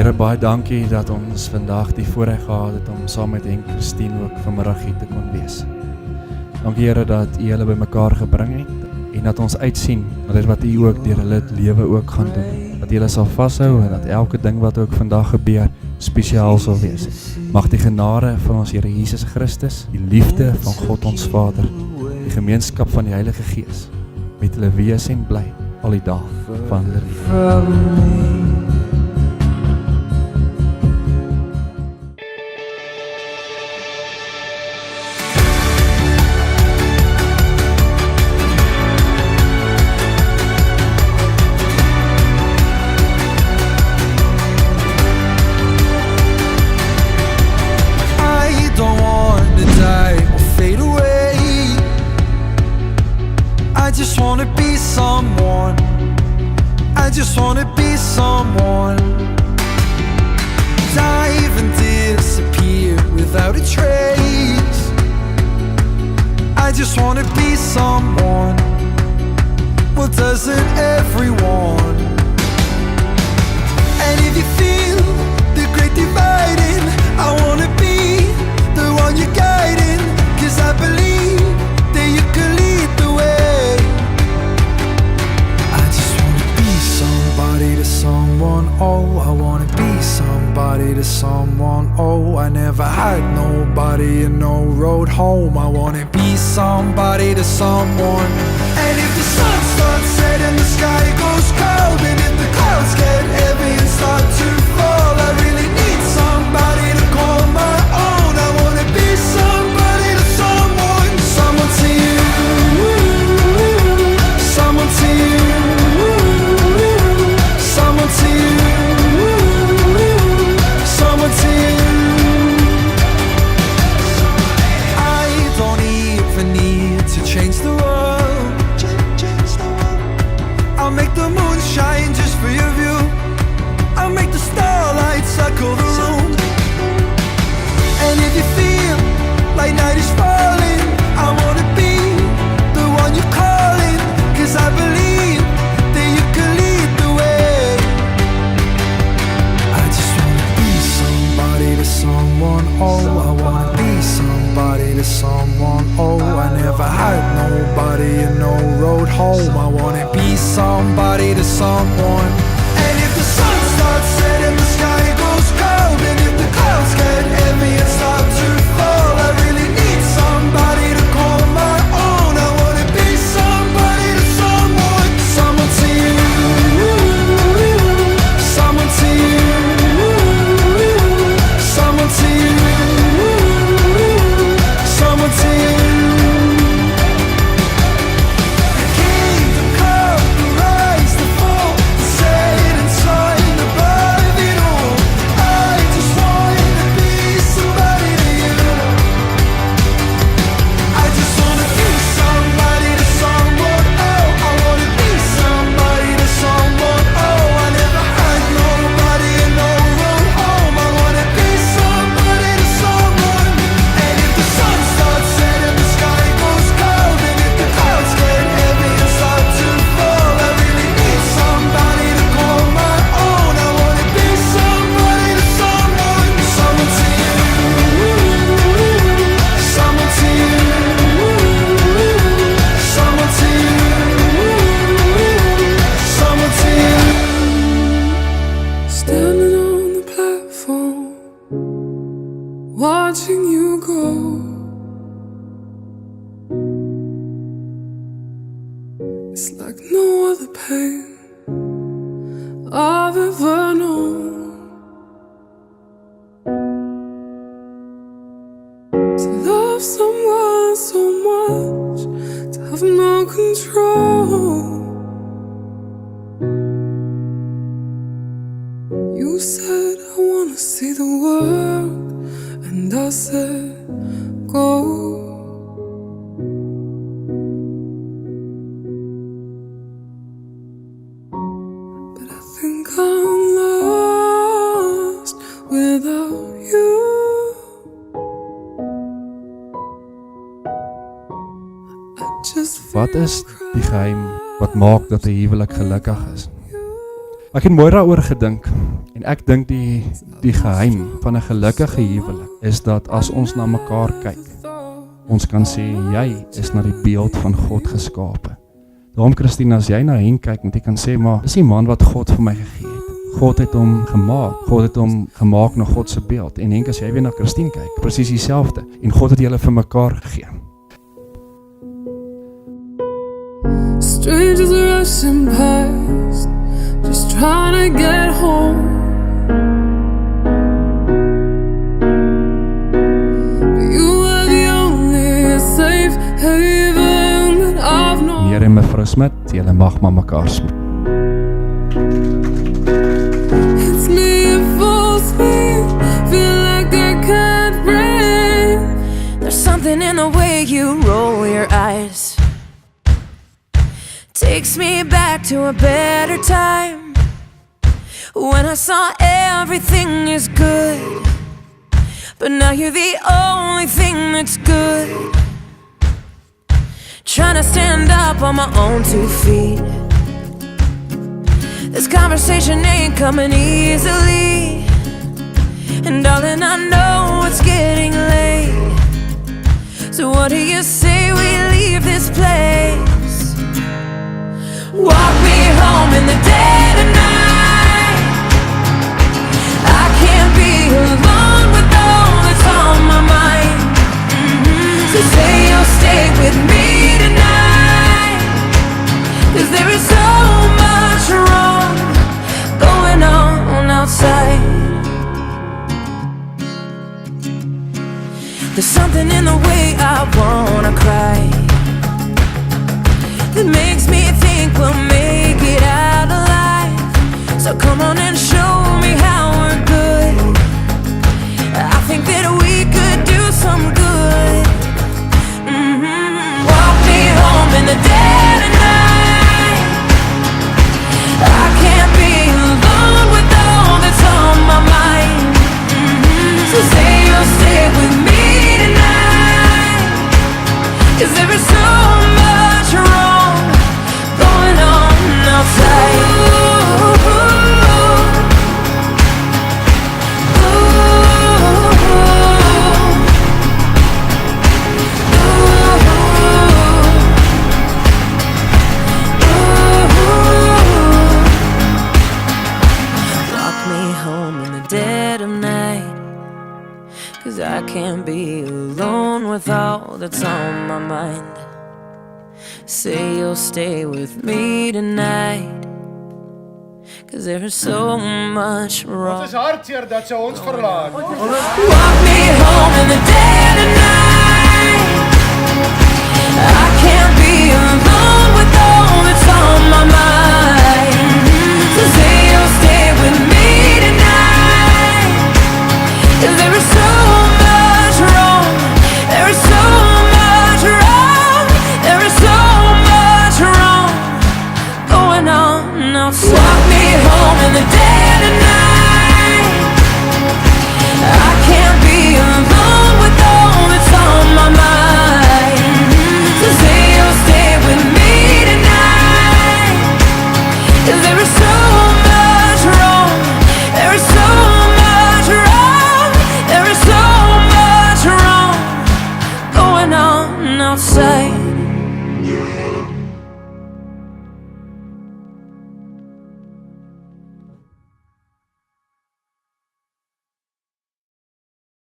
Here, baie dankie dat ons vandag die voorreg gehad het om saam met Henk Christine ook vanmiddag hier te kon wees. Dankie Here dat U hulle bymekaar gebring het en dat ons uitsien na dit wat U ook deur hulle lewe ook gaan doen. Dat U hulle sal vashou en dat elke ding wat ook vandag gebeur spesiaal sal wees. Mag die genade van ons Here Jesus Christus, die liefde van God ons Vader, die gemeenskap van die Heilige Gees met hulle wees en bly al die dae van hulle lewe. Wat is die geheim wat maak dat 'n huwelik gelukkig is? Ek het mooi daaroor gedink en En ek dink die geheim van 'n gelukkige huwelik is dat as ons na mekaar kyk, ons kan sê, jy is na die beeld van God geskape. Daarom, Christine, as jy na hen kyk, moet jy kan sê, maar dis die man wat God vir my gegee het. God het hom gemaak. God het hom gemaak na God se beeld. En Henk, as jy weer na Christine kyk, presies dieselfde. En God het julle vir mekaar gegee. Strangers rushing past, just trying to get home. But you are the only safe haven that I've known. Meneer en mevrou Smit, julle mag maar mekaar smeek. It's me, it falls me, feel like I can't breathe. There's something in the way you roll your eyes. Takes me back to a better time, when I saw everything is good, but now you're the only thing that's good. Trying to stand up on my own 2 feet. This conversation ain't coming easily, and darling, I know it's getting late. So what do you say we leave this place? Walk me home in the dead of night. I can't be alone with all that's on my mind. So say you'll stay with me tonight, 'cause there is so much wrong going on outside. There's something in the way I wanna cry that makes me think we'll make it out alive. So come on and show me how we're good. I think that we could do some good. Walk me home in the dead of night. I can't be alone with all that's on my mind. So say you'll stay with me tonight, 'cause there is so much wrong going on outside. Walk me home in the dead of night, 'cause I can't be alone with all that's on my mind. Say you'll stay with me tonight, 'cause there is so much wrong. Ons is hartseer dat sy ons verlaat. Walk me home in the dead